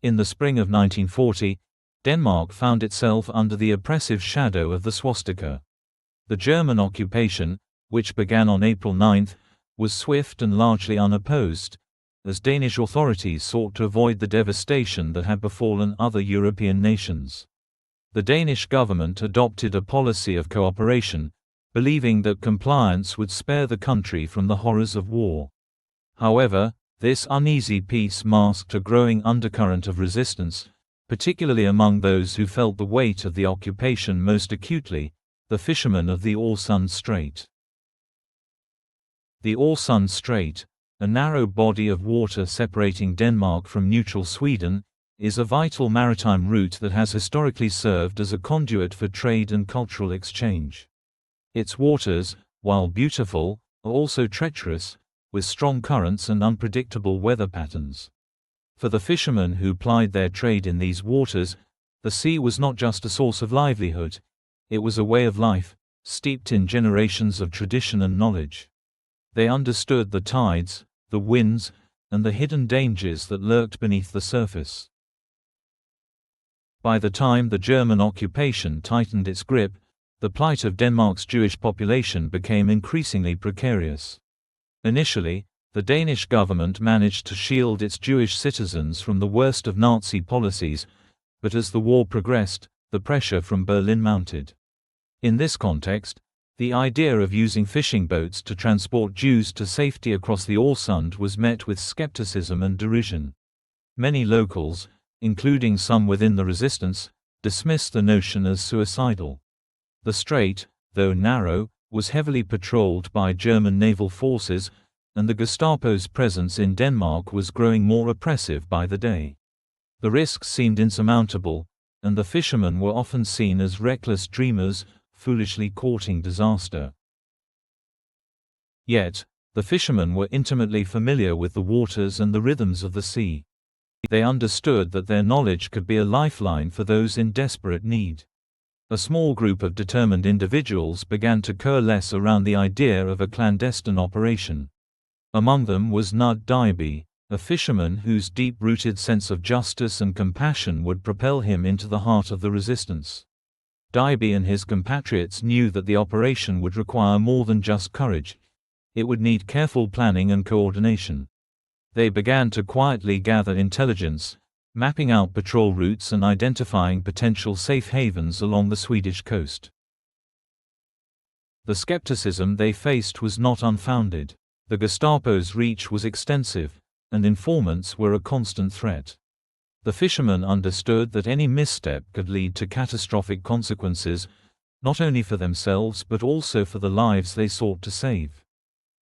In the spring of 1940, Denmark found itself under the oppressive shadow of the swastika. The German occupation, which began on April 9, was swift and largely unopposed, as Danish authorities sought to avoid the devastation that had befallen other European nations. The Danish government adopted a policy of cooperation, believing that compliance would spare the country from the horrors of war. However, this uneasy peace masked a growing undercurrent of resistance, particularly among those who felt the weight of the occupation most acutely, the fishermen of the Øresund Strait. The Øresund Strait, a narrow body of water separating Denmark from neutral Sweden, is a vital maritime route that has historically served as a conduit for trade and cultural exchange. Its waters, while beautiful, are also treacherous, with strong currents and unpredictable weather patterns. For the fishermen who plied their trade in these waters, the sea was not just a source of livelihood, it was a way of life, steeped in generations of tradition and knowledge. They understood the tides, the winds, and the hidden dangers that lurked beneath the surface. By the time the German occupation tightened its grip, the plight of Denmark's Jewish population became increasingly precarious. Initially, the Danish government managed to shield its Jewish citizens from the worst of Nazi policies, but as the war progressed, the pressure from Berlin mounted. In this context, the idea of using fishing boats to transport Jews to safety across the Øresund was met with skepticism and derision. Many locals, including some within the resistance, dismissed the notion as suicidal. The strait, though narrow, was heavily patrolled by German naval forces, and the Gestapo's presence in Denmark was growing more oppressive by the day. The risks seemed insurmountable, and the fishermen were often seen as reckless dreamers, foolishly courting disaster. Yet, the fishermen were intimately familiar with the waters and the rhythms of the sea. They understood that their knowledge could be a lifeline for those in desperate need. A small group of determined individuals began to coalesce around the idea of a clandestine operation. Among them was Knud Dyby, a fisherman whose deep-rooted sense of justice and compassion would propel him into the heart of the resistance. Dyby and his compatriots knew that the operation would require more than just courage. It would need careful planning and coordination. They began to quietly gather intelligence, mapping out patrol routes and identifying potential safe havens along the Swedish coast. The skepticism they faced was not unfounded. The Gestapo's reach was extensive, and informants were a constant threat. The fishermen understood that any misstep could lead to catastrophic consequences, not only for themselves but also for the lives they sought to save.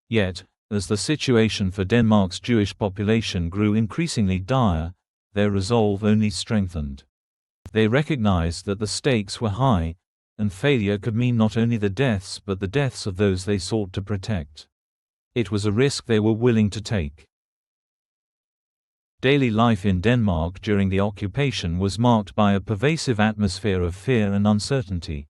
Yet, as the situation for Denmark's Jewish population grew increasingly dire, their resolve only strengthened. They recognized that the stakes were high, and failure could mean not only the deaths but the deaths of those they sought to protect. It was a risk they were willing to take. Daily life in Denmark during the occupation was marked by a pervasive atmosphere of fear and uncertainty.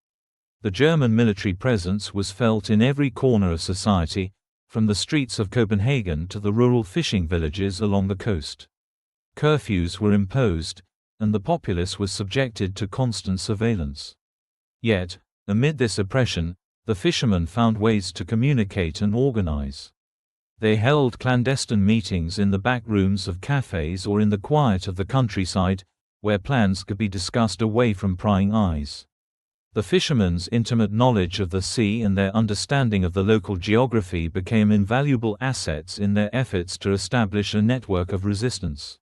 The German military presence was felt in every corner of society, from the streets of Copenhagen to the rural fishing villages along the coast. Curfews were imposed, and the populace was subjected to constant surveillance. Yet, amid this oppression, the fishermen found ways to communicate and organize. They held clandestine meetings in the back rooms of cafes or in the quiet of the countryside, where plans could be discussed away from prying eyes. The fishermen's intimate knowledge of the sea and their understanding of the local geography became invaluable assets in their efforts to establish a network of resistance.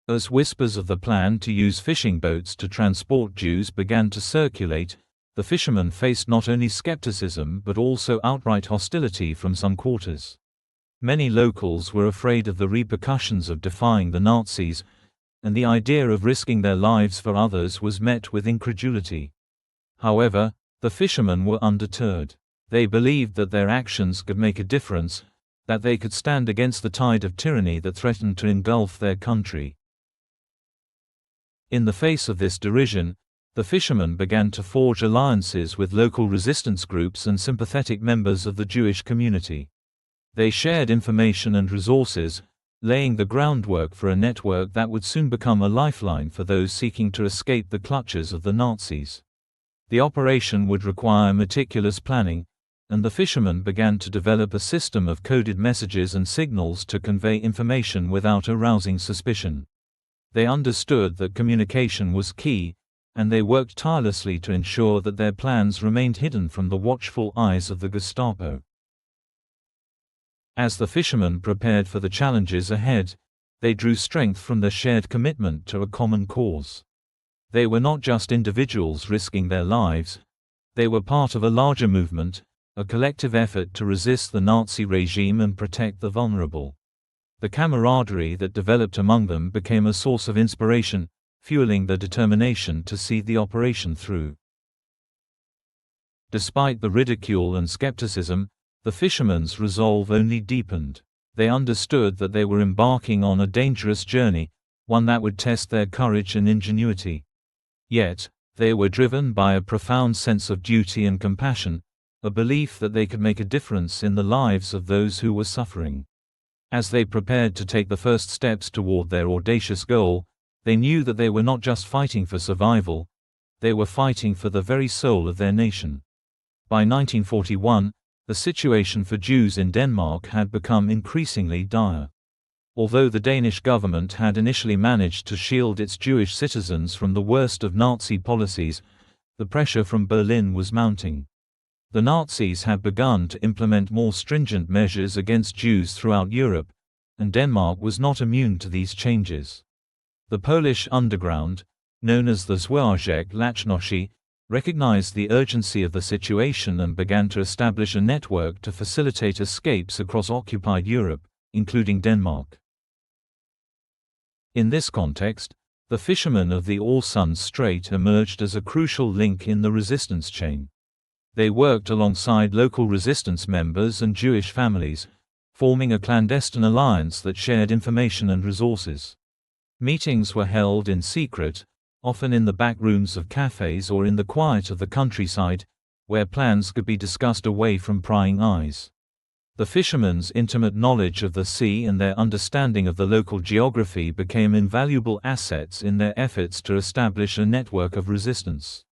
As whispers of the plan to use fishing boats to transport Jews began to circulate, the fishermen faced not only skepticism but also outright hostility from some quarters. Many locals were afraid of the repercussions of defying the Nazis, and the idea of risking their lives for others was met with incredulity. However, the fishermen were undeterred. They believed that their actions could make a difference, that they could stand against the tide of tyranny that threatened to engulf their country. In the face of this derision, the fishermen began to forge alliances with local resistance groups and sympathetic members of the Jewish community. They shared information and resources, laying the groundwork for a network that would soon become a lifeline for those seeking to escape the clutches of the Nazis. The operation would require meticulous planning, and the fishermen began to develop a system of coded messages and signals to convey information without arousing suspicion. They understood that communication was key, and they worked tirelessly to ensure that their plans remained hidden from the watchful eyes of the Gestapo. As the fishermen prepared for the challenges ahead, they drew strength from their shared commitment to a common cause. They were not just individuals risking their lives, they were part of a larger movement, a collective effort to resist the Nazi regime and protect the vulnerable. The camaraderie that developed among them became a source of inspiration, fueling their determination to see the operation through. Despite the ridicule and skepticism, the fishermen's resolve only deepened. They understood that they were embarking on a dangerous journey, one that would test their courage and ingenuity. Yet, they were driven by a profound sense of duty and compassion, a belief that they could make a difference in the lives of those who were suffering. As they prepared to take the first steps toward their audacious goal, they knew that they were not just fighting for survival, they were fighting for the very soul of their nation. By 1941, the situation for Jews in Denmark had become increasingly dire. Although the Danish government had initially managed to shield its Jewish citizens from the worst of Nazi policies, the pressure from Berlin was mounting. The Nazis had begun to implement more stringent measures against Jews throughout Europe, and Denmark was not immune to these changes. The Polish underground, known as the Związek Lachnosi, recognized the urgency of the situation and began to establish a network to facilitate escapes across occupied Europe, including Denmark. In this context, the fishermen of the Øresund Strait emerged as a crucial link in the resistance chain. They worked alongside local resistance members and Jewish families, forming a clandestine alliance that shared information and resources. Meetings were held in secret, often in the back rooms of cafes or in the quiet of the countryside, where plans could be discussed away from prying eyes. The fishermen's intimate knowledge of the sea and their understanding of the local geography became invaluable assets in their efforts to establish a network of resistance.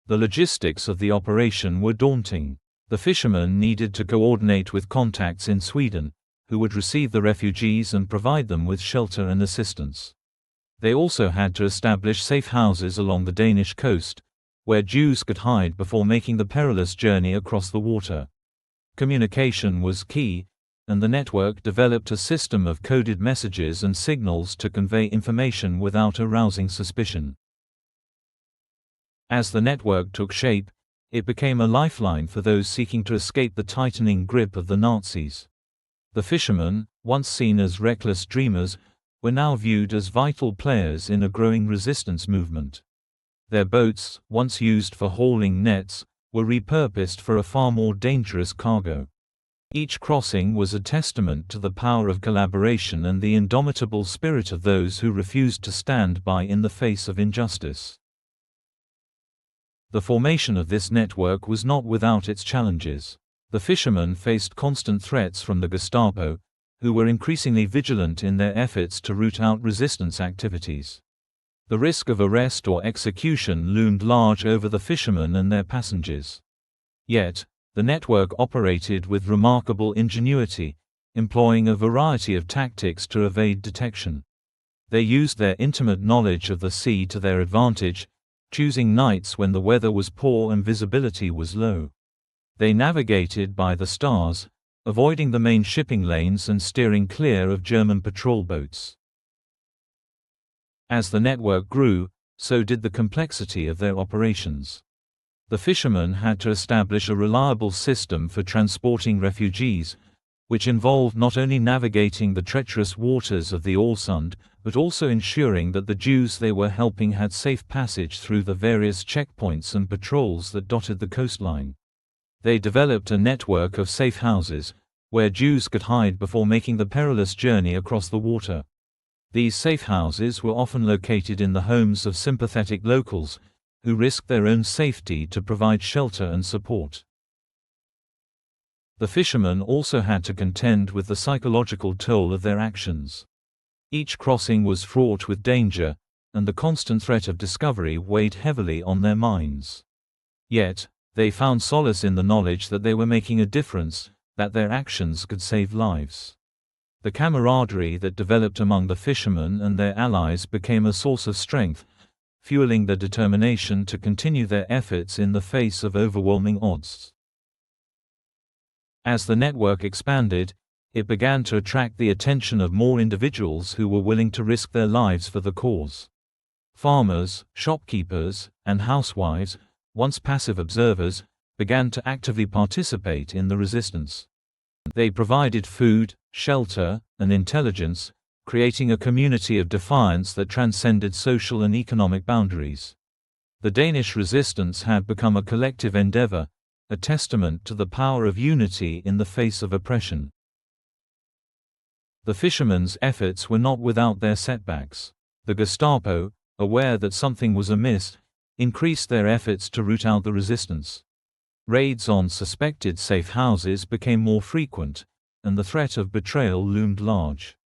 The logistics of the operation were daunting. The fishermen needed to coordinate with contacts in Sweden, who would receive the refugees and provide them with shelter and assistance. They also had to establish safe houses along the Danish coast, where Jews could hide before making the perilous journey across the water. Communication was key, and the network developed a system of coded messages and signals to convey information without arousing suspicion. As the network took shape, it became a lifeline for those seeking to escape the tightening grip of the Nazis. The fishermen, once seen as reckless dreamers, were now viewed as vital players in a growing resistance movement. Their boats, once used for hauling nets, were repurposed for a far more dangerous cargo. Each crossing was a testament to the power of collaboration and the indomitable spirit of those who refused to stand by in the face of injustice. The formation of this network was not without its challenges. The fishermen faced constant threats from the Gestapo, who were increasingly vigilant in their efforts to root out resistance activities. The risk of arrest or execution loomed large over the fishermen and their passengers. Yet, the network operated with remarkable ingenuity, employing a variety of tactics to evade detection. They used their intimate knowledge of the sea to their advantage, choosing nights when the weather was poor and visibility was low. They navigated by the stars, avoiding the main shipping lanes and steering clear of German patrol boats. As the network grew, so did the complexity of their operations. The fishermen had to establish a reliable system for transporting refugees, which involved not only navigating the treacherous waters of the Øresund, but also ensuring that the Jews they were helping had safe passage through the various checkpoints and patrols that dotted the coastline. They developed a network of safe houses, where Jews could hide before making the perilous journey across the water. These safe houses were often located in the homes of sympathetic locals, who risked their own safety to provide shelter and support. The fishermen also had to contend with the psychological toll of their actions. Each crossing was fraught with danger, and the constant threat of discovery weighed heavily on their minds. Yet, they found solace in the knowledge that they were making a difference, that their actions could save lives. The camaraderie that developed among the fishermen and their allies became a source of strength, fueling their determination to continue their efforts in the face of overwhelming odds. As the network expanded, it began to attract the attention of more individuals who were willing to risk their lives for the cause. Farmers, shopkeepers, and housewives, once passive observers, began to actively participate in the resistance. They provided food, shelter, and intelligence, creating a community of defiance that transcended social and economic boundaries. The Danish resistance had become a collective endeavor, a testament to the power of unity in the face of oppression. The fishermen's efforts were not without their setbacks. The Gestapo, aware that something was amiss, increased their efforts to root out the resistance. Raids on suspected safe houses became more frequent, and the threat of betrayal loomed large.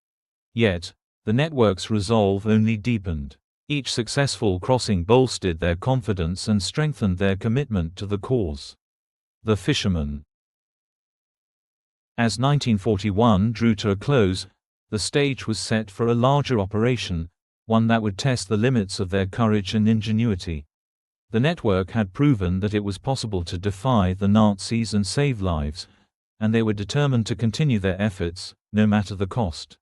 Yet, the network's resolve only deepened. Each successful crossing bolstered their confidence and strengthened their commitment to the cause. The fishermen. As 1941 drew to a close, the stage was set for a larger operation, one that would test the limits of their courage and ingenuity. The network had proven that it was possible to defy the Nazis and save lives, and they were determined to continue their efforts, no matter the cost.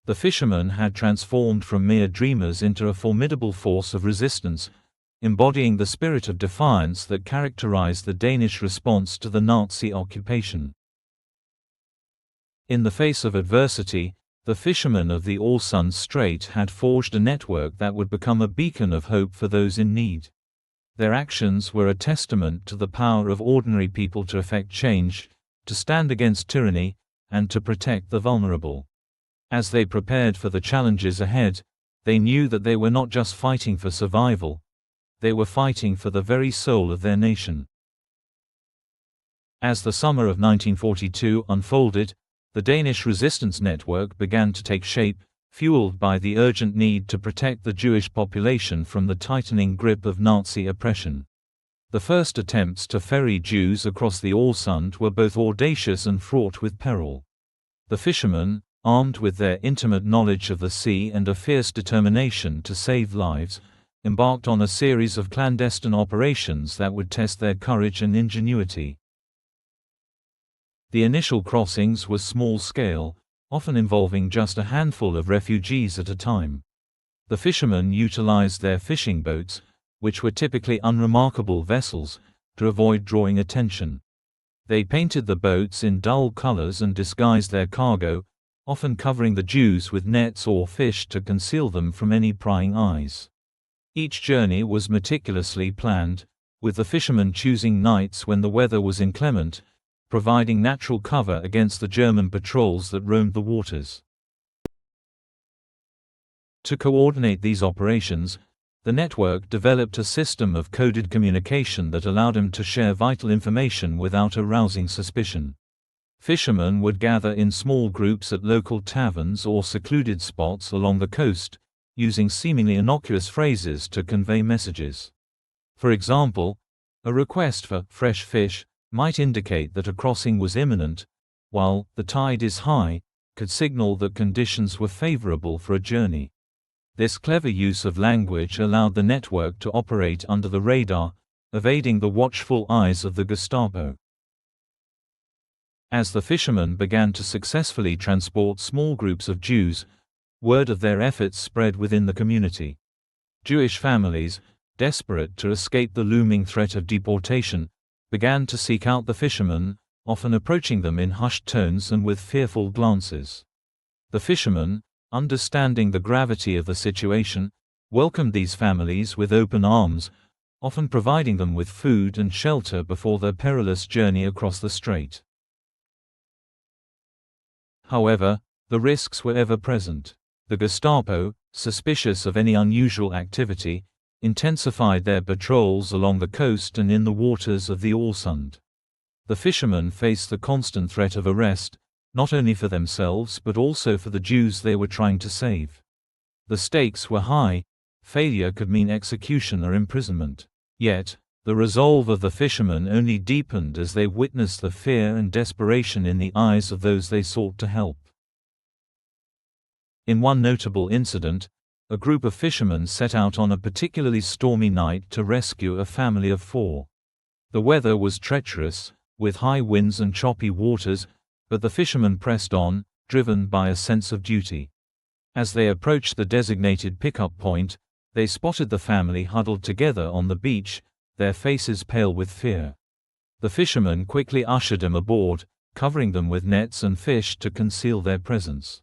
The fishermen had transformed from mere dreamers into a formidable force of resistance, embodying the spirit of defiance that characterized the Danish response to the Nazi occupation. In the face of adversity, the fishermen of the Øresund Strait had forged a network that would become a beacon of hope for those in need. Their actions were a testament to the power of ordinary people to effect change, to stand against tyranny, and to protect the vulnerable. As they prepared for the challenges ahead, they knew that they were not just fighting for survival, they were fighting for the very soul of their nation. As the summer of 1942 unfolded, the Danish resistance network began to take shape, fueled by the urgent need to protect the Jewish population from the tightening grip of Nazi oppression. The first attempts to ferry Jews across the Øresund were both audacious and fraught with peril. The fishermen, armed with their intimate knowledge of the sea and a fierce determination to save lives, embarked on a series of clandestine operations that would test their courage and ingenuity. The initial crossings were small-scale, often involving just a handful of refugees at a time. The fishermen utilized their fishing boats, which were typically unremarkable vessels, to avoid drawing attention. They painted the boats in dull colors and disguised their cargo, often covering the Jews with nets or fish to conceal them from any prying eyes. Each journey was meticulously planned, with the fishermen choosing nights when the weather was inclement, providing natural cover against the German patrols that roamed the waters. To coordinate these operations, the network developed a system of coded communication that allowed them to share vital information without arousing suspicion. Fishermen would gather in small groups at local taverns or secluded spots along the coast, using seemingly innocuous phrases to convey messages. For example, a request for fresh fish might indicate that a crossing was imminent, while the tide is high could signal that conditions were favorable for a journey. This clever use of language allowed the network to operate under the radar, evading the watchful eyes of the Gestapo. As the fishermen began to successfully transport small groups of Jews, word of their efforts spread within the community. Jewish families, desperate to escape the looming threat of deportation, began to seek out the fishermen, often approaching them in hushed tones and with fearful glances. The fishermen, understanding the gravity of the situation, welcomed these families with open arms, often providing them with food and shelter before their perilous journey across the strait. However, the risks were ever present. The Gestapo, suspicious of any unusual activity, intensified their patrols along the coast and in the waters of the Øresund. The The fishermen faced the constant threat of arrest, not only for themselves but also for the Jews they were trying to save. The stakes were high. Failure could mean execution or imprisonment. Yet, the resolve of the fishermen only deepened as they witnessed the fear and desperation in the eyes of those they sought to help. In one notable incident, a group of fishermen set out on a particularly stormy night to rescue a family of 4. The weather was treacherous, with high winds and choppy waters, but the fishermen pressed on, driven by a sense of duty. As they approached the designated pickup point, they spotted the family huddled together on the beach, their faces pale with fear. The fishermen quickly ushered them aboard, covering them with nets and fish to conceal their presence.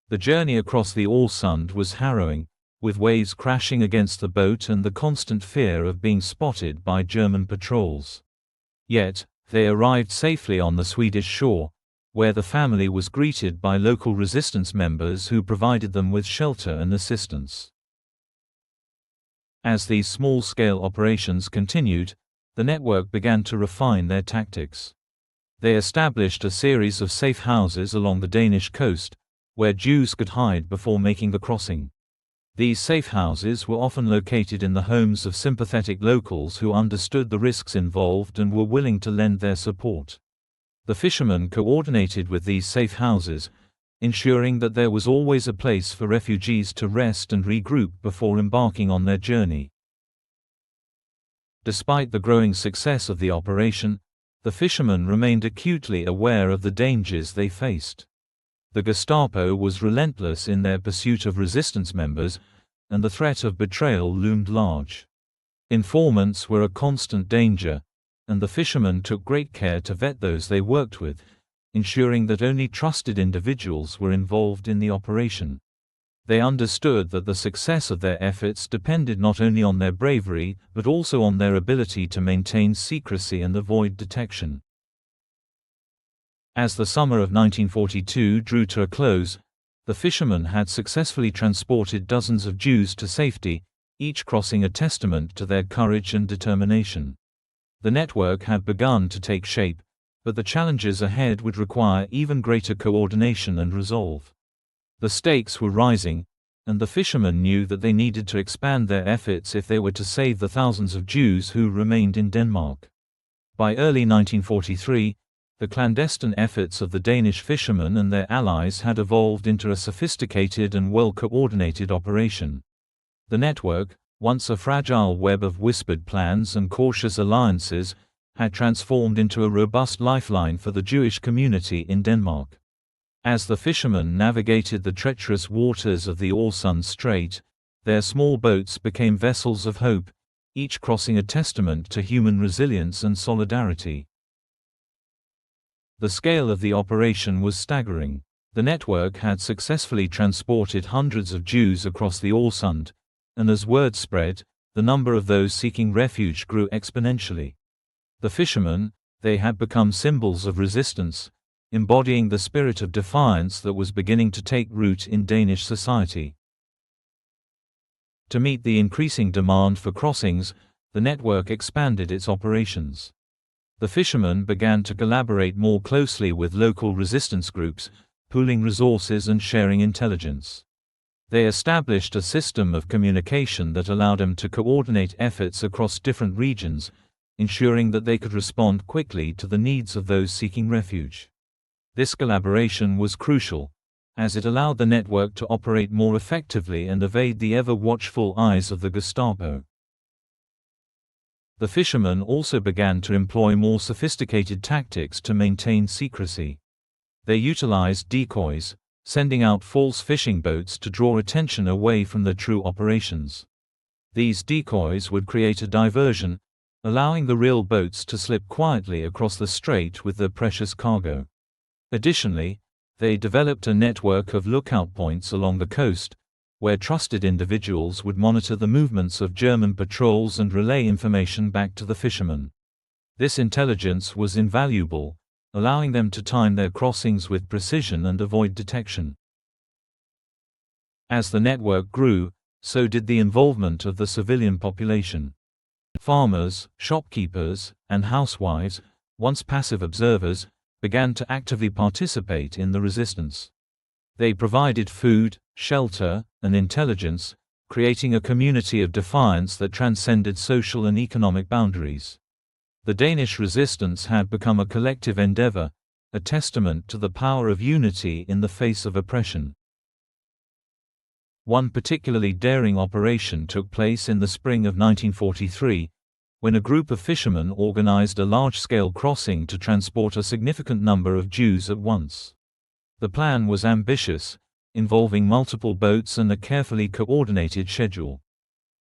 The journey across the Øresund was harrowing, with waves crashing against the boat and the constant fear of being spotted by German patrols. Yet, they arrived safely on the Swedish shore, where the family was greeted by local resistance members who provided them with shelter and assistance. As these small-scale operations continued, the network began to refine their tactics. They established a series of safe houses along the Danish coast, where Jews could hide before making the crossing. These safe houses were often located in the homes of sympathetic locals who understood the risks involved and were willing to lend their support. The fishermen coordinated with these safe houses, ensuring that there was always a place for refugees to rest and regroup before embarking on their journey. Despite the growing success of the operation, the fishermen remained acutely aware of the dangers they faced. The Gestapo was relentless in their pursuit of resistance members, and the threat of betrayal loomed large. Informants were a constant danger, and the fishermen took great care to vet those they worked with, ensuring that only trusted individuals were involved in the operation. They understood that the success of their efforts depended not only on their bravery but also on their ability to maintain secrecy and avoid detection. As the summer of 1942 drew to a close, the fishermen had successfully transported dozens of Jews to safety, each crossing a testament to their courage and determination. The network had begun to take shape, but the challenges ahead would require even greater coordination and resolve. The stakes were rising, and the fishermen knew that they needed to expand their efforts if they were to save the thousands of Jews who remained in Denmark. By early 1943, the clandestine efforts of the Danish fishermen and their allies had evolved into a sophisticated and well-coordinated operation. The network, once a fragile web of whispered plans and cautious alliances, had transformed into a robust lifeline for the Jewish community in Denmark. As the fishermen navigated the treacherous waters of the Øresund Strait, their small boats became vessels of hope, each crossing a testament to human resilience and solidarity. The scale of the operation was staggering. The network had successfully transported hundreds of Jews across the Øresund, and as word spread, the number of those seeking refuge grew exponentially. The fishermen, they had become symbols of resistance, embodying the spirit of defiance that was beginning to take root in Danish society. To meet the increasing demand for crossings, the network expanded its operations. The fishermen began to collaborate more closely with local resistance groups, pooling resources and sharing intelligence. They established a system of communication that allowed them to coordinate efforts across different regions, ensuring that they could respond quickly to the needs of those seeking refuge. This collaboration was crucial, as it allowed the network to operate more effectively and evade the ever-watchful eyes of the Gestapo. The fishermen also began to employ more sophisticated tactics to maintain secrecy. They utilized decoys, sending out false fishing boats to draw attention away from their true operations. These decoys would create a diversion, allowing the real boats to slip quietly across the strait with their precious cargo. Additionally, they developed a network of lookout points along the coast, where trusted individuals would monitor the movements of German patrols and relay information back to the fishermen. This intelligence was invaluable, allowing them to time their crossings with precision and avoid detection. As the network grew, so did the involvement of the civilian population. Farmers, shopkeepers, and housewives, once passive observers, began to actively participate in the resistance. They provided food, shelter, and intelligence, creating a community of defiance that transcended social and economic boundaries. The Danish resistance had become a collective endeavor, a testament to the power of unity in the face of oppression. One particularly daring operation took place in the spring of 1943, when a group of fishermen organized a large-scale crossing to transport a significant number of Jews at once. The plan was ambitious, involving multiple boats and a carefully coordinated schedule.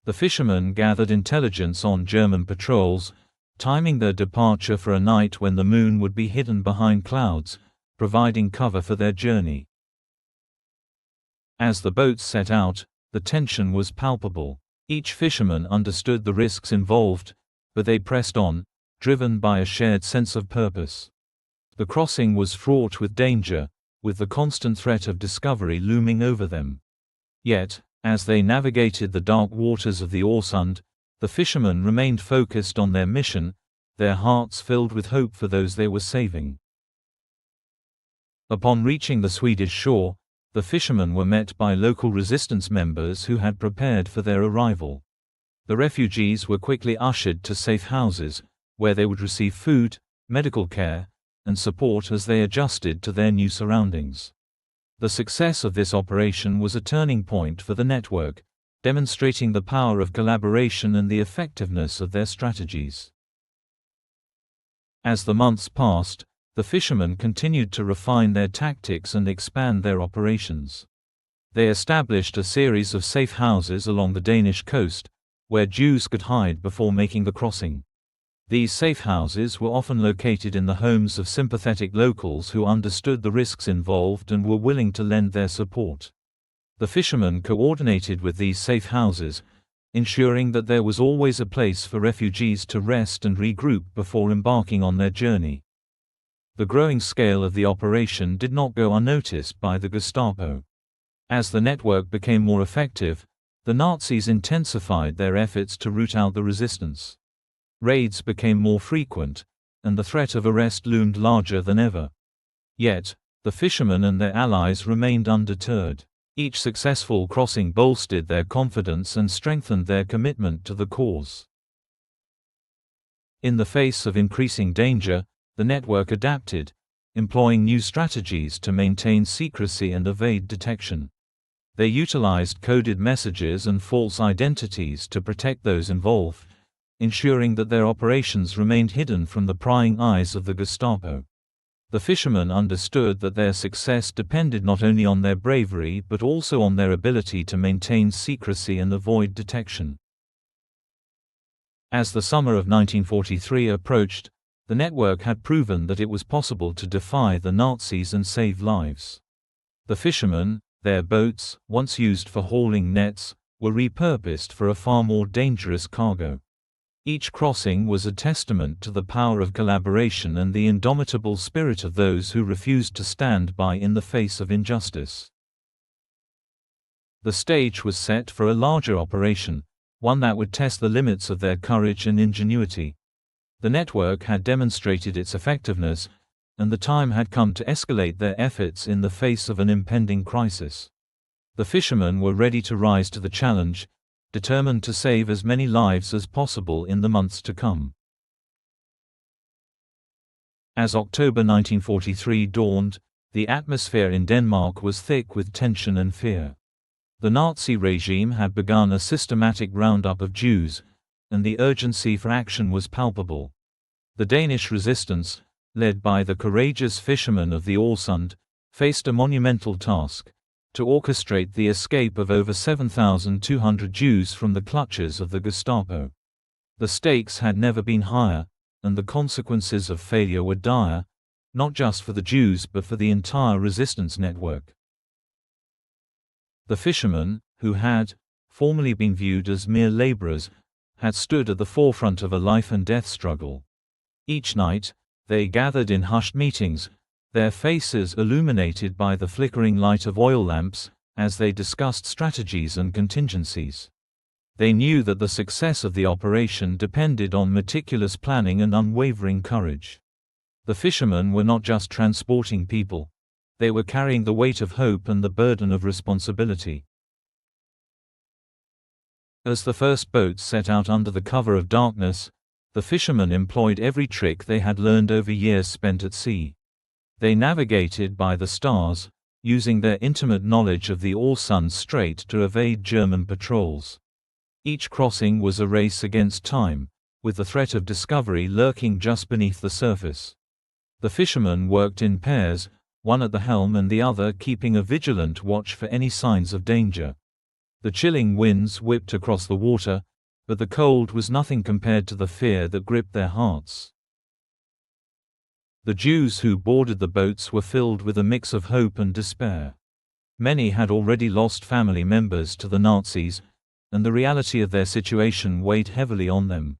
The fishermen gathered intelligence on German patrols, timing their departure for a night when the moon would be hidden behind clouds, providing cover for their journey. As the boats set out, the tension was palpable. Each fisherman understood the risks involved, but they pressed on, driven by a shared sense of purpose. The crossing was fraught with danger, with the constant threat of discovery looming over them. Yet, as they navigated the dark waters of the Øresund, the fishermen remained focused on their mission, their hearts filled with hope for those they were saving. Upon reaching the Swedish shore, the fishermen were met by local resistance members who had prepared for their arrival. The refugees were quickly ushered to safe houses, where they would receive food, medical care, and support as they adjusted to their new surroundings. The success of this operation was a turning point for the network, demonstrating the power of collaboration and the effectiveness of their strategies. As the months passed, the fishermen continued to refine their tactics and expand their operations. They established a series of safe houses along the Danish coast, where Jews could hide before making the crossing. These safe houses were often located in the homes of sympathetic locals who understood the risks involved and were willing to lend their support. The fishermen coordinated with these safe houses, ensuring that there was always a place for refugees to rest and regroup before embarking on their journey. The growing scale of the operation did not go unnoticed by the Gestapo. As the network became more effective, the Nazis intensified their efforts to root out the resistance. Raids became more frequent, and the threat of arrest loomed larger than ever. Yet, the fishermen and their allies remained undeterred. Each successful crossing bolstered their confidence and strengthened their commitment to the cause. In the face of increasing danger, the network adapted, employing new strategies to maintain secrecy and evade detection. They utilized coded messages and false identities to protect those involved, ensuring that their operations remained hidden from the prying eyes of the Gestapo. The fishermen understood that their success depended not only on their bravery but also on their ability to maintain secrecy and avoid detection. As the summer of 1943 approached, the network had proven that it was possible to defy the Nazis and save lives. The fishermen, their boats, once used for hauling nets, were repurposed for a far more dangerous cargo. Each crossing was a testament to the power of collaboration and the indomitable spirit of those who refused to stand by in the face of injustice. The stage was set for a larger operation, one that would test the limits of their courage and ingenuity. The network had demonstrated its effectiveness, and the time had come to escalate their efforts in the face of an impending crisis. The fishermen were ready to rise to the challenge, determined to save as many lives as possible in the months to come. As October 1943 dawned, the atmosphere in Denmark was thick with tension and fear. The Nazi regime had begun a systematic roundup of Jews, and the urgency for action was palpable. The Danish resistance, led by the courageous fishermen of the Øresund, faced a monumental task: to orchestrate the escape of over 7,200 Jews from the clutches of the Gestapo. The stakes had never been higher, and the consequences of failure were dire, not just for the Jews but for the entire resistance network. The fishermen, who had formerly been viewed as mere laborers, had stood at the forefront of a life-and-death struggle. Each night, they gathered in hushed meetings, their faces illuminated by the flickering light of oil lamps, as they discussed strategies and contingencies. They knew that the success of the operation depended on meticulous planning and unwavering courage. The fishermen were not just transporting people. They were carrying the weight of hope and the burden of responsibility. As the first boats set out under the cover of darkness, the fishermen employed every trick they had learned over years spent at sea. They navigated by the stars, using their intimate knowledge of the Øresund Strait to evade German patrols. Each crossing was a race against time, with the threat of discovery lurking just beneath the surface. The fishermen worked in pairs, one at the helm and the other keeping a vigilant watch for any signs of danger. The chilling winds whipped across the water, but the cold was nothing compared to the fear that gripped their hearts. The Jews who boarded the boats were filled with a mix of hope and despair. Many had already lost family members to the Nazis, and the reality of their situation weighed heavily on them.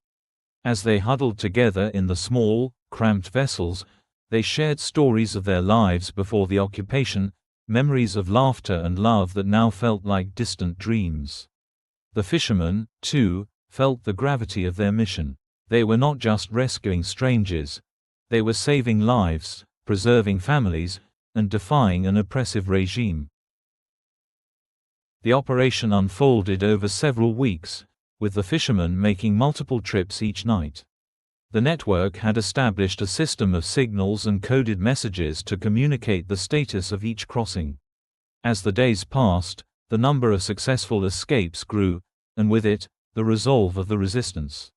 As they huddled together in the small, cramped vessels, they shared stories of their lives before the occupation, memories of laughter and love that now felt like distant dreams. The fishermen, too, felt the gravity of their mission. They were not just rescuing strangers. They were saving lives, preserving families, and defying an oppressive regime. The operation unfolded over several weeks, with the fishermen making multiple trips each night. The network had established a system of signals and coded messages to communicate the status of each crossing. As the days passed, the number of successful escapes grew, and with it, the resolve of the resistance.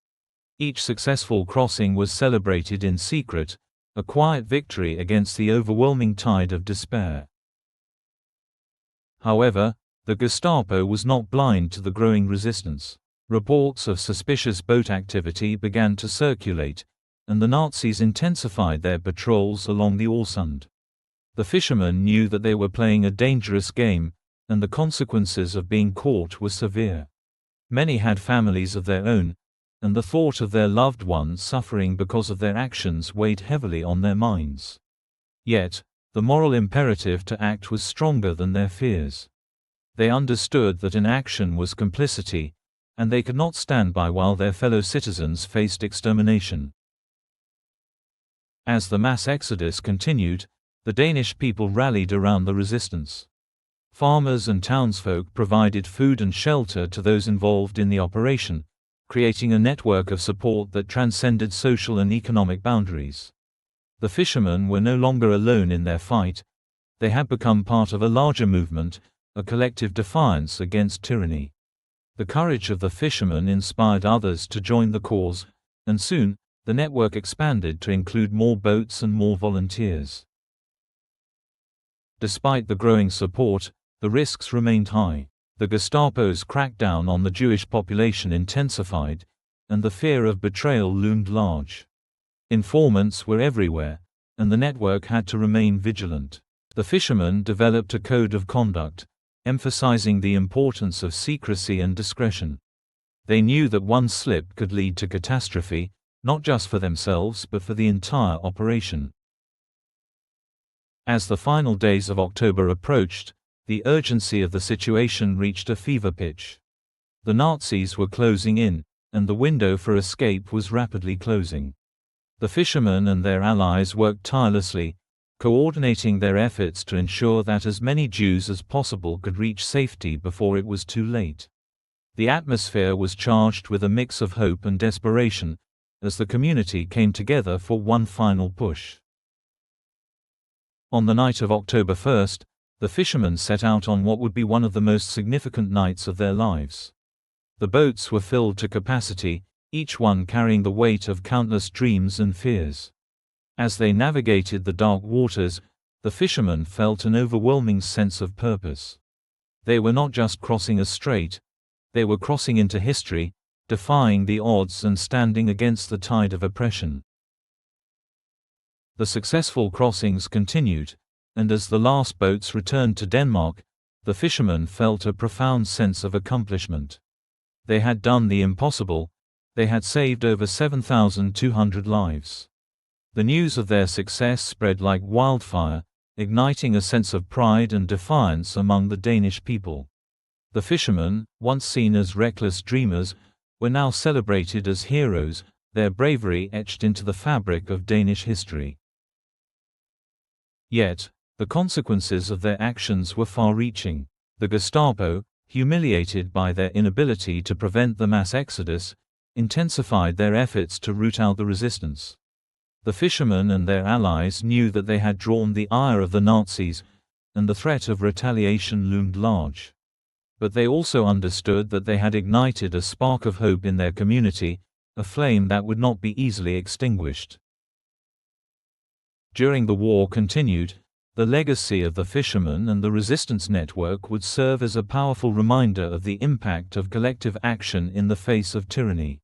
Each successful crossing was celebrated in secret, a quiet victory against the overwhelming tide of despair. However, the Gestapo was not blind to the growing resistance. Reports of suspicious boat activity began to circulate, and the Nazis intensified their patrols along the Øresund. The fishermen knew that they were playing a dangerous game, and the consequences of being caught were severe. Many had families of their own, and the thought of their loved ones suffering because of their actions weighed heavily on their minds. Yet, the moral imperative to act was stronger than their fears. They understood that inaction was complicity, and they could not stand by while their fellow citizens faced extermination. As the mass exodus continued, the Danish people rallied around the resistance. Farmers and townsfolk provided food and shelter to those involved in the operation, creating a network of support that transcended social and economic boundaries. The fishermen were no longer alone in their fight. They had become part of a larger movement, a collective defiance against tyranny. The courage of the fishermen inspired others to join the cause, and soon, the network expanded to include more boats and more volunteers. Despite the growing support, the risks remained high. The Gestapo's crackdown on the Jewish population intensified, and the fear of betrayal loomed large. Informants were everywhere, and the network had to remain vigilant. The fishermen developed a code of conduct, emphasizing the importance of secrecy and discretion. They knew that one slip could lead to catastrophe, not just for themselves but for the entire operation. As the final days of October approached, the urgency of the situation reached a fever pitch. The Nazis were closing in, and the window for escape was rapidly closing. The fishermen and their allies worked tirelessly, coordinating their efforts to ensure that as many Jews as possible could reach safety before it was too late. The atmosphere was charged with a mix of hope and desperation, as the community came together for one final push. On the night of October 1st, the fishermen set out on what would be one of the most significant nights of their lives. The boats were filled to capacity, each one carrying the weight of countless dreams and fears. As they navigated the dark waters, the fishermen felt an overwhelming sense of purpose. They were not just crossing a strait, they were crossing into history, defying the odds and standing against the tide of oppression. The successful crossings continued, and as the last boats returned to Denmark, the fishermen felt a profound sense of accomplishment. They had done the impossible. They had saved over 7,200 lives. The news of their success spread like wildfire, igniting a sense of pride and defiance among the Danish people. The fishermen, once seen as reckless dreamers, were now celebrated as heroes, their bravery etched into the fabric of Danish history. Yet, the consequences of their actions were far-reaching. The Gestapo, humiliated by their inability to prevent the mass exodus, intensified their efforts to root out the resistance. The fishermen and their allies knew that they had drawn the ire of the Nazis, and the threat of retaliation loomed large. But they also understood that they had ignited a spark of hope in their community, a flame that would not be easily extinguished. During the war continued, the legacy of the fishermen and the resistance network would serve as a powerful reminder of the impact of collective action in the face of tyranny.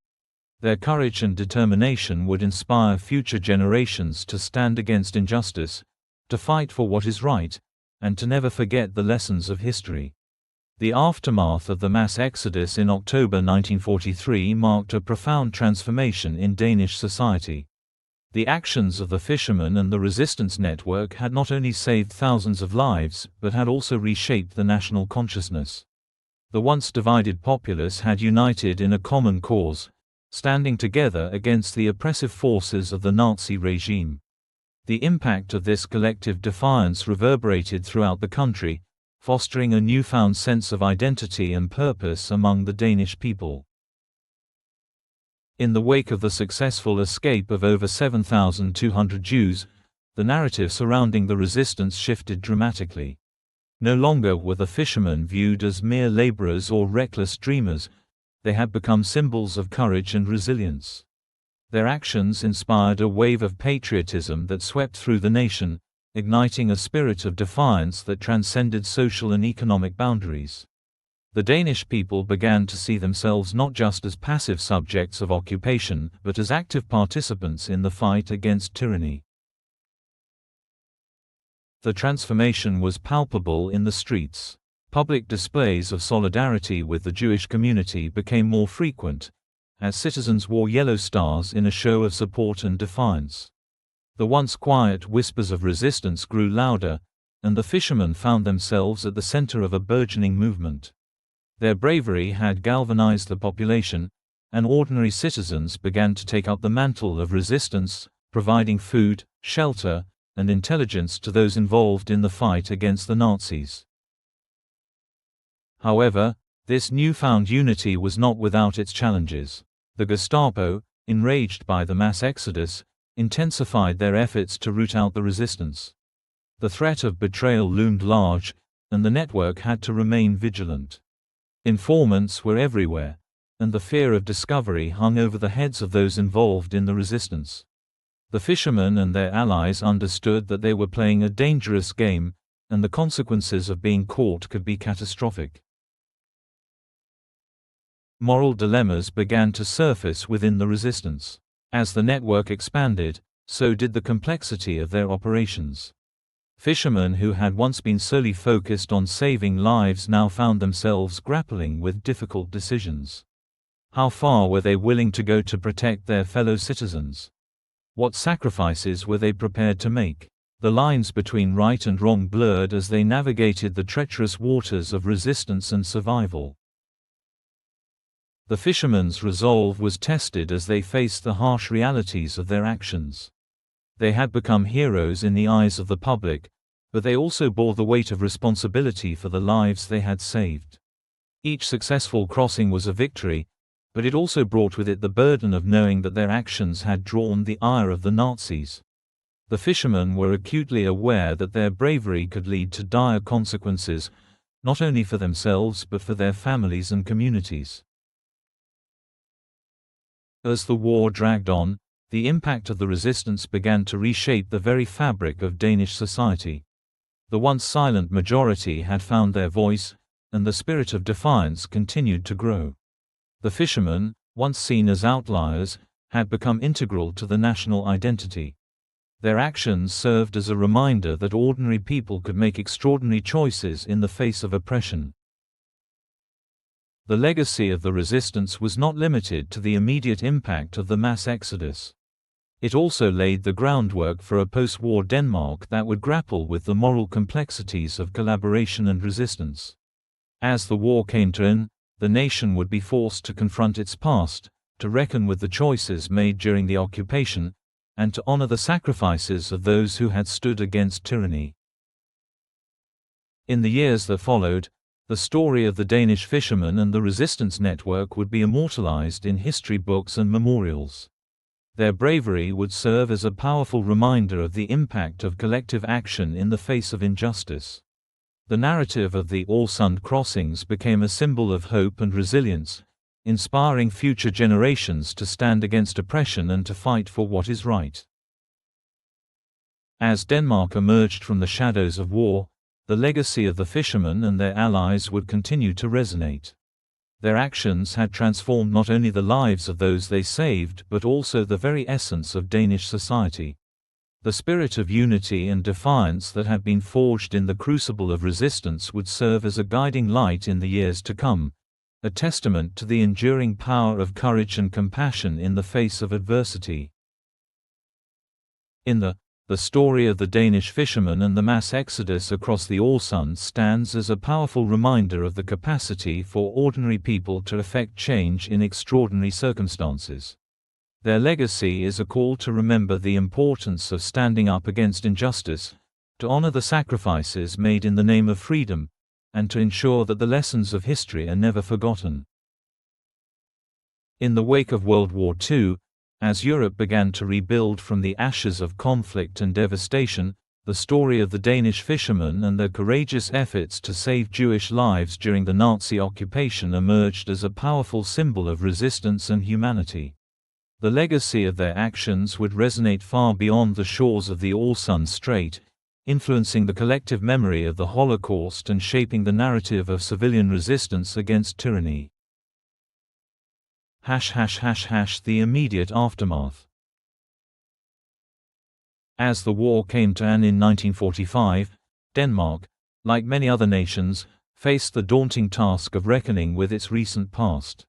Their courage and determination would inspire future generations to stand against injustice, to fight for what is right, and to never forget the lessons of history. The aftermath of the mass exodus in October 1943 marked a profound transformation in Danish society. The actions of the fishermen and the resistance network had not only saved thousands of lives, but had also reshaped the national consciousness. The once divided populace had united in a common cause, standing together against the oppressive forces of the Nazi regime. The impact of this collective defiance reverberated throughout the country, fostering a newfound sense of identity and purpose among the Danish people. In the wake of the successful escape of over 7,200 Jews, the narrative surrounding the resistance shifted dramatically. No longer were the fishermen viewed as mere laborers or reckless dreamers, they had become symbols of courage and resilience. Their actions inspired a wave of patriotism that swept through the nation, igniting a spirit of defiance that transcended social and economic boundaries. The Danish people began to see themselves not just as passive subjects of occupation, but as active participants in the fight against tyranny. The transformation was palpable in the streets. Public displays of solidarity with the Jewish community became more frequent, as citizens wore yellow stars in a show of support and defiance. The once quiet whispers of resistance grew louder, and the fishermen found themselves at the center of a burgeoning movement. Their bravery had galvanized the population, and ordinary citizens began to take up the mantle of resistance, providing food, shelter, and intelligence to those involved in the fight against the Nazis. However, this newfound unity was not without its challenges. The Gestapo, enraged by the mass exodus, intensified their efforts to root out the resistance. The threat of betrayal loomed large, and the network had to remain vigilant. Informants were everywhere, and the fear of discovery hung over the heads of those involved in the resistance. The fishermen and their allies understood that they were playing a dangerous game, and the consequences of being caught could be catastrophic. Moral dilemmas began to surface within the resistance. As the network expanded, so did the complexity of their operations. Fishermen who had once been solely focused on saving lives now found themselves grappling with difficult decisions. How far were they willing to go to protect their fellow citizens? What sacrifices were they prepared to make? The lines between right and wrong blurred as they navigated the treacherous waters of resistance and survival. The fishermen's resolve was tested as they faced the harsh realities of their actions. They had become heroes in the eyes of the public, but they also bore the weight of responsibility for the lives they had saved. Each successful crossing was a victory, but it also brought with it the burden of knowing that their actions had drawn the ire of the Nazis. The fishermen were acutely aware that their bravery could lead to dire consequences, not only for themselves but for their families and communities. As the war dragged on, the impact of the resistance began to reshape the very fabric of Danish society. The once silent majority had found their voice, and the spirit of defiance continued to grow. The fishermen, once seen as outliers, had become integral to the national identity. Their actions served as a reminder that ordinary people could make extraordinary choices in the face of oppression. The legacy of the resistance was not limited to the immediate impact of the mass exodus. It also laid the groundwork for a post-war Denmark that would grapple with the moral complexities of collaboration and resistance. As the war came to an end, the nation would be forced to confront its past, to reckon with the choices made during the occupation, and to honor the sacrifices of those who had stood against tyranny. In the years that followed, the story of the Danish fishermen and the resistance network would be immortalized in history books and memorials. Their bravery would serve as a powerful reminder of the impact of collective action in the face of injustice. The narrative of the Øresund crossings became a symbol of hope and resilience, inspiring future generations to stand against oppression and to fight for what is right. As Denmark emerged from the shadows of war, the legacy of the fishermen and their allies would continue to resonate. Their actions had transformed not only the lives of those they saved but also the very essence of Danish society. The spirit of unity and defiance that had been forged in the crucible of resistance would serve as a guiding light in the years to come, a testament to the enduring power of courage and compassion in the face of adversity. In the story of the Danish fishermen and the mass exodus across the Øresund stands as a powerful reminder of the capacity for ordinary people to effect change in extraordinary circumstances. Their legacy is a call to remember the importance of standing up against injustice, to honor the sacrifices made in the name of freedom, and to ensure that the lessons of history are never forgotten. In the wake of World War II, as Europe began to rebuild from the ashes of conflict and devastation, the story of the Danish fishermen and their courageous efforts to save Jewish lives during the Nazi occupation emerged as a powerful symbol of resistance and humanity. The legacy of their actions would resonate far beyond the shores of the Øresund Strait, influencing the collective memory of the Holocaust and shaping the narrative of civilian resistance against tyranny. The immediate aftermath. As the war came to an end in 1945, Denmark, like many other nations, faced the daunting task of reckoning with its recent past.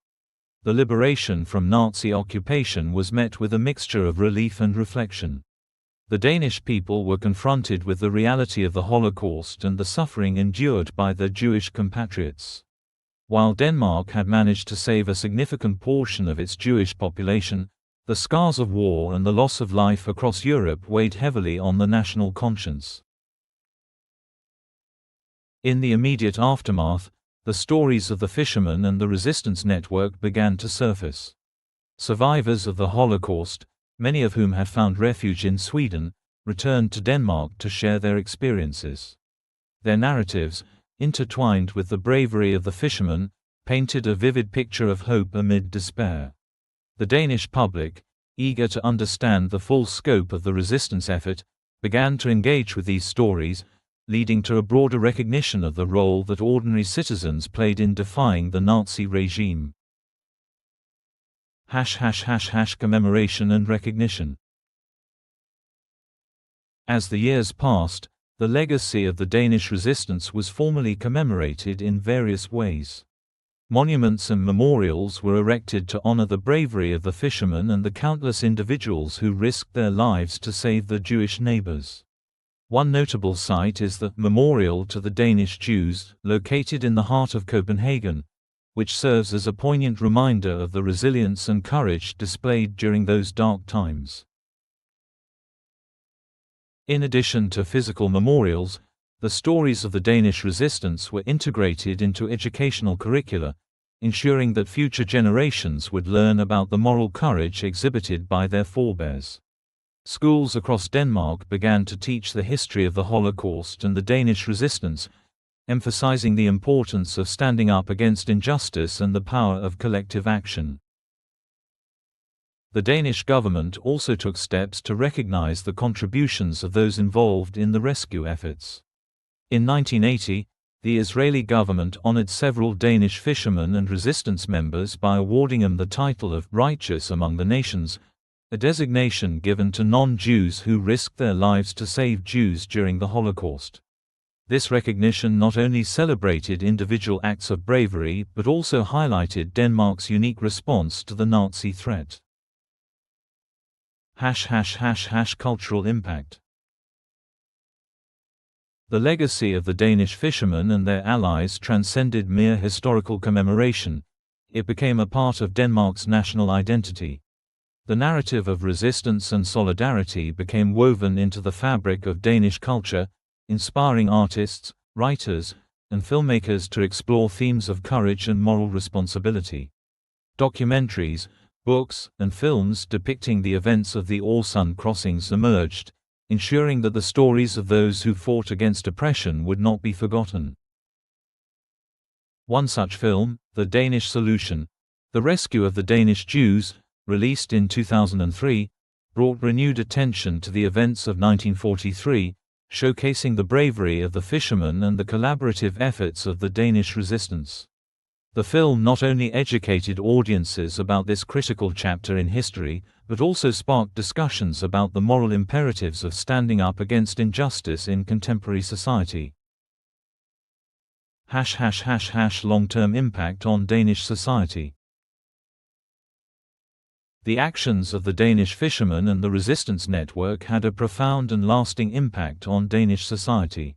The liberation from Nazi occupation was met with a mixture of relief and reflection. The Danish people were confronted with the reality of the Holocaust and the suffering endured by their Jewish compatriots. While Denmark had managed to save a significant portion of its Jewish population, the scars of war and the loss of life across Europe weighed heavily on the national conscience. In the immediate aftermath, the stories of the fishermen and the resistance network began to surface. Survivors of the Holocaust, many of whom had found refuge in Sweden, returned to Denmark to share their experiences. Their narratives, intertwined with the bravery of the fishermen, painted a vivid picture of hope amid despair. The Danish public, eager to understand the full scope of the resistance effort, began to engage with these stories, leading to a broader recognition of the role that ordinary citizens played in defying the Nazi regime. Commemoration and recognition. As the years passed, the legacy of the Danish resistance was formally commemorated in various ways. Monuments and memorials were erected to honor the bravery of the fishermen and the countless individuals who risked their lives to save their Jewish neighbors. One notable site is the Memorial to the Danish Jews, located in the heart of Copenhagen, which serves as a poignant reminder of the resilience and courage displayed during those dark times. In addition to physical memorials, the stories of the Danish resistance were integrated into educational curricula, ensuring that future generations would learn about the moral courage exhibited by their forebears. Schools across Denmark began to teach the history of the Holocaust and the Danish resistance, emphasizing the importance of standing up against injustice and the power of collective action. The Danish government also took steps to recognize the contributions of those involved in the rescue efforts. In 1980, the Israeli government honored several Danish fishermen and resistance members by awarding them the title of Righteous Among the Nations, a designation given to non-Jews who risked their lives to save Jews during the Holocaust. This recognition not only celebrated individual acts of bravery but also highlighted Denmark's unique response to the Nazi threat. Cultural impact. The legacy of the Danish fishermen and their allies transcended mere historical commemoration. It became a part of Denmark's national identity. The narrative of resistance and solidarity became woven into the fabric of Danish culture, inspiring artists, writers, and filmmakers to explore themes of courage and moral responsibility. Documentaries, books, and films depicting the events of the Øresund crossings emerged, ensuring that the stories of those who fought against oppression would not be forgotten. One such film, The Danish Solution, The Rescue of the Danish Jews, released in 2003, brought renewed attention to the events of 1943, showcasing the bravery of the fishermen and the collaborative efforts of the Danish resistance. The film not only educated audiences about this critical chapter in history, but also sparked discussions about the moral imperatives of standing up against injustice in contemporary society. Long-term impact on Danish society. The actions of the Danish fishermen and the resistance network had a profound and lasting impact on Danish society.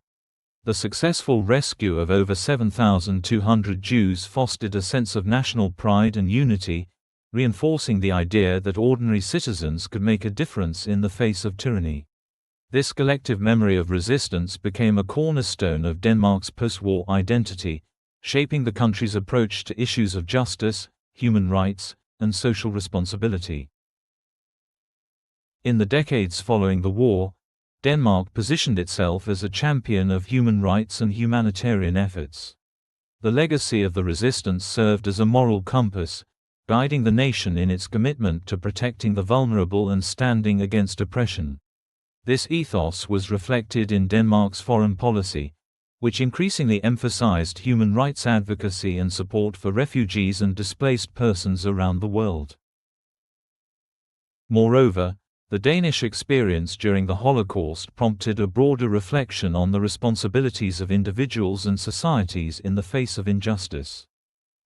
The successful rescue of over 7,200 Jews fostered a sense of national pride and unity, reinforcing the idea that ordinary citizens could make a difference in the face of tyranny. This collective memory of resistance became a cornerstone of Denmark's post-war identity, shaping the country's approach to issues of justice, human rights, and social responsibility. In the decades following the war, Denmark positioned itself as a champion of human rights and humanitarian efforts. The legacy of the resistance served as a moral compass, guiding the nation in its commitment to protecting the vulnerable and standing against oppression. This ethos was reflected in Denmark's foreign policy, which increasingly emphasized human rights advocacy and support for refugees and displaced persons around the world. Moreover, the Danish experience during the Holocaust prompted a broader reflection on the responsibilities of individuals and societies in the face of injustice.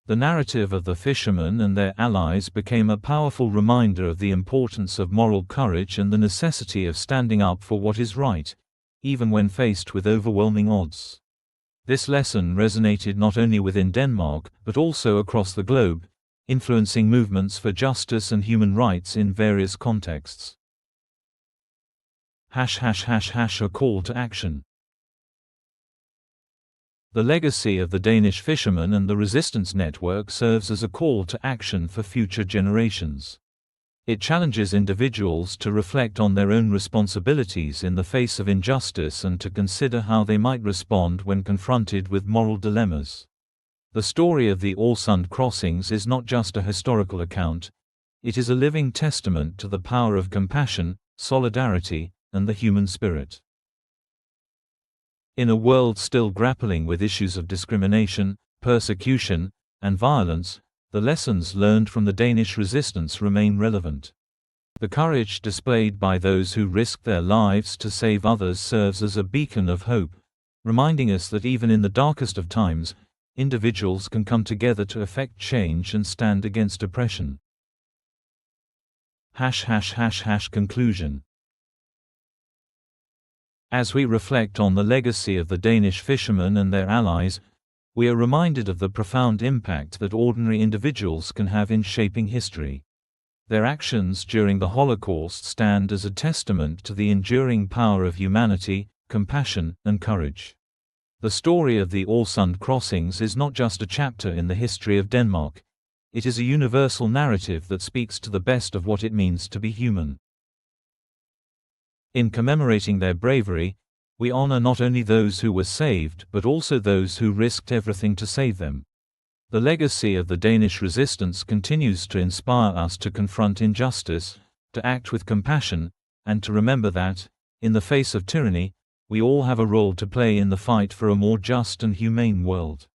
The narrative of the fishermen and their allies became a powerful reminder of the importance of moral courage and the necessity of standing up for what is right, even when faced with overwhelming odds. This lesson resonated not only within Denmark, but also across the globe, influencing movements for justice and human rights in various contexts. A call to action. The legacy of the Danish fishermen and the resistance network serves as a call to action for future generations. It challenges individuals to reflect on their own responsibilities in the face of injustice and to consider how they might respond when confronted with moral dilemmas. The story of the Øresund crossings is not just a historical account, it is a living testament to the power of compassion, solidarity, and the human spirit. In a world still grappling with issues of discrimination, persecution, and violence, the lessons learned from the Danish resistance remain relevant. The courage displayed by those who risked their lives to save others serves as a beacon of hope, reminding us that even in the darkest of times, individuals can come together to effect change and stand against oppression. Conclusion. As we reflect on the legacy of the Danish fishermen and their allies, we are reminded of the profound impact that ordinary individuals can have in shaping history. Their actions during the Holocaust stand as a testament to the enduring power of humanity, compassion, and courage. The story of the Øresund crossings is not just a chapter in the history of Denmark, it is a universal narrative that speaks to the best of what it means to be human. In commemorating their bravery, we honor not only those who were saved but also those who risked everything to save them. The legacy of the Danish resistance continues to inspire us to confront injustice, to act with compassion, and to remember that, in the face of tyranny, we all have a role to play in the fight for a more just and humane world.